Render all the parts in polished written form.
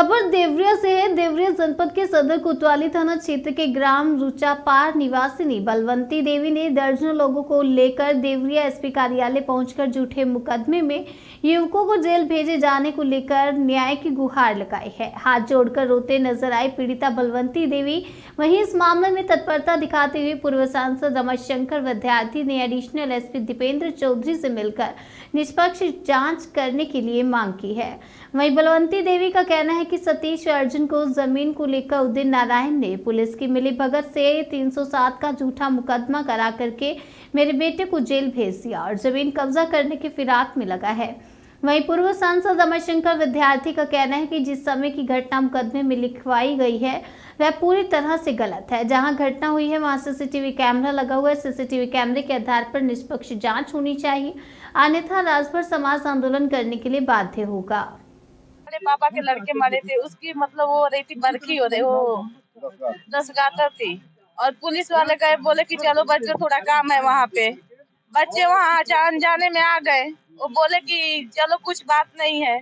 खबर देवरिया से है। देवरिया जनपद के सदर कोतवाली थाना क्षेत्र के ग्राम रुचापार निवासिनी बलवंती देवी ने दर्जनों लोगों को लेकर देवरिया एसपी कार्यालय पहुंचकर झूठे मुकदमे में युवकों को जेल भेजे जाने को लेकर न्याय की गुहार लगाई है। हाथ जोड़कर रोते नजर आई पीड़िता बलवंती देवी। वहीं इस मामले में तत्परता दिखाते हुए पूर्व सांसद रमशंकर विद्यार्थी ने एडिशनल एसपी दीपेंद्र चौधरी से मिलकर निष्पक्ष जांच करने के लिए मांग की है। वहीं बलवंती देवी का कहना है कि सतीश अर्जुन को जमीन को लेकर उदित नारायण ने पुलिस की मिलीभगत से 307 का झूठा मुकदमा करा करके मेरे बेटे को जेल भेज दिया और जमीन कब्जा करने की फिराक में लगा है। वहीं पूर्व सांसद रमशंकर विद्यार्थी का कहना है कि जिस समय की घटना मुकदमे में लिखवाई गई है वह पूरी तरह से गलत है। जहां घटना हुई है वहां सीसीटीवी कैमरा लगा हुआ है। सीसीटीवी कैमरे के आधार पर निष्पक्ष जांच होनी चाहिए, अन्यथा राजभर समाज आंदोलन करने के लिए बाध्य होगा। मेरे पापा के लड़के मरे थे, उसकी मतलब वो हो रही थी बरखी हो रही, वो 10 गाटर थी और पुलिस वाले गए, बोले कि चलो बच्चों थोड़ा काम है वहाँ पे। बच्चे वहाँ अनजाने में आ गए, वो बोले कि चलो कुछ बात नहीं है,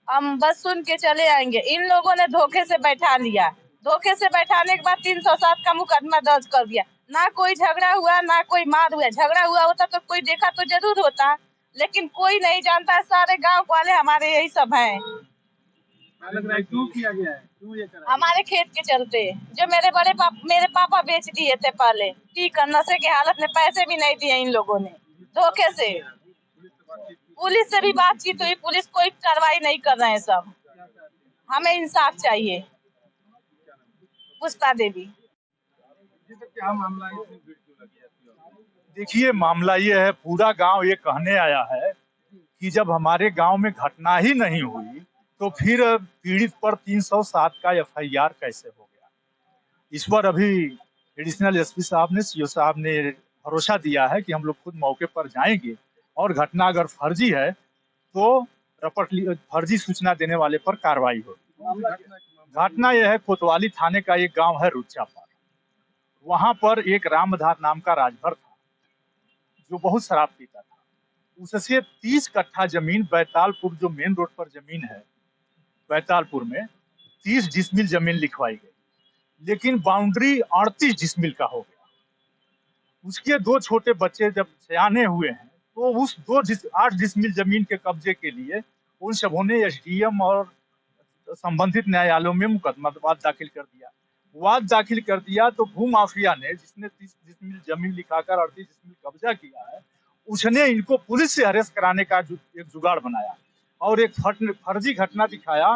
हम बस सुन के चले आएंगे। इन लोगों ने धोखे से बैठा लिया। धोखे से बैठाने के बाद 307 का मुकदमा दर्ज कर दिया। ना कोई झगड़ा हुआ, ना कोई मार हुआ। झगड़ा हुआ होता तो कोई देखा तो जरूर होता, लेकिन कोई नहीं जानता। सारे गाँव वाले हमारे यही सब हैं। लग रहा है क्यों किया गया है, क्यों ये करा? हमारे खेत के चलते जो मेरे पापा बेच दिए थे पहले, ठीक नशे के हालत में, पैसे भी नहीं दिए इन लोगों ने धोखे से। पुलिस से भी बातचीत हुई, पुलिस कोई कार्रवाई नहीं कर रहे हैं सब। हमें इंसाफ चाहिए। पुष्पा देवी। क्या मामला है, इतनी भीड़ क्यों लगी है? देखिए, मामला ये है, पूरा गांव ये कहने आया है कि जब हमारे गांव में घटना ही नहीं हुई तो फिर पीड़ित पर 307 का एफआईआर कैसे हो गया। इस पर अभी एडिशनल एसपी साहब ने, सीओ साहब ने भरोसा दिया है कि हम लोग खुद मौके पर जाएंगे और घटना अगर फर्जी है तो फर्जी सूचना देने वाले पर कार्रवाई होगी। घटना यह है, कोतवाली थाने का एक गांव है रुचापार। वहां पर एक रामधार नाम का राजभर था जो बहुत शराब पीता था। उससे 30 कट्ठा जमीन बैतालपुर, जो मेन रोड पर जमीन है बैतालपुर में, 30 डिसमिल जमीन लिखवाई गई, लेकिन बाउंड्री 38 डिसमिल का हो गया। उसके 2 छोटे बच्चे जब सयाने हुए हैं तो उस 8 डिसमिल जमीन के कब्जे के लिए उन सबों ने एसडीएम और संबंधित न्यायालयों में मुकदमा वाद दाखिल कर दिया। तो भू माफिया ने, जिसने 30 डिसमिल जमीन लिखाकर 38 डिसमिल कब्जा किया है, उसने इनको पुलिस से अरेस्ट कराने का एक जुगाड़ बनाया और एक फर्जी घटना दिखाया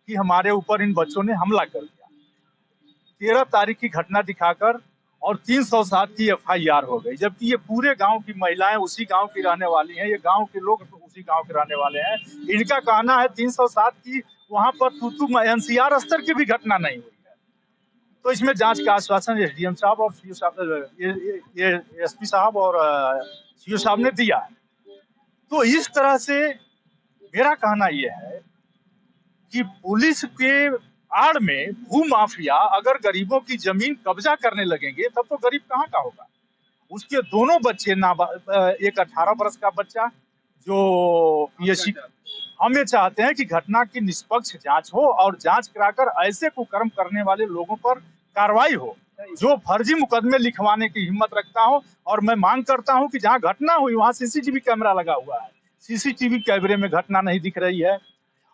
कि हमारे ऊपर इन बच्चों ने हमला कर दिया। 13 तारीख की घटना दिखाकर और 307 की एफआईआर हो गई, जबकि ये पूरे गांव की महिलाएं उसी गांव की रहने वाली हैं, ये गांव के लोग उसी गांव के रहने वाले हैं। इनका कहना है 307 की वहां पर तूतू एनसीआर स्तर की भी घटना नहीं हुई है। तो इसमें जांच का आश्वासन एसडीएम साहब और सीओ साहब, ये एसपी साहब और सीओ साहब ने दिया है। तो इस तरह से मेरा कहना यह है कि पुलिस के आड़ में भू माफिया अगर गरीबों की जमीन कब्जा करने लगेंगे तब तो गरीब कहाँ का होगा। उसके दोनों बच्चे, एक 18 वर्ष का बच्चा जो ये, हम ये चाहते हैं कि घटना की निष्पक्ष जांच हो और जांच कराकर ऐसे कुकर्म करने वाले लोगों पर कार्रवाई हो जो फर्जी मुकदमे लिखवाने की हिम्मत रखता हो। और मैं मांग करता हूं कि जहां घटना हुई वहां सीसीटीवी कैमरा लगा हुआ है, सीसीटीवी कैमरे में घटना नहीं दिख रही है।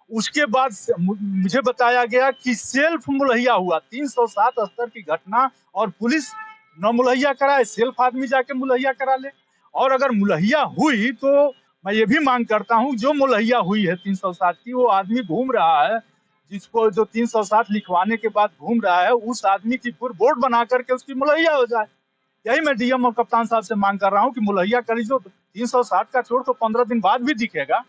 उसके बाद मुझे बताया गया कि सेल्फ मुलहिया हुआ, 307 स्तर की घटना, और पुलिस न मुलहिया कराए, सेल्फ आदमी जाके मुलहिया करा ले। और अगर मुलहिया हुई तो मैं ये भी मांग करता हूं, जो मुलहिया हुई है 307 की, वो आदमी घूम रहा है, जिसको जो 307 लिखवाने के बाद घूम रहा है, उस आदमी की पूरी बोर्ड बना करके उसकी मुलहिया हो जाए। यही मैं डीएम और कप्तान साहब से मांग कर रहा हूं कि मुलहिया करी। जो 307 का चोर तो 15 दिन बाद भी दिखेगा।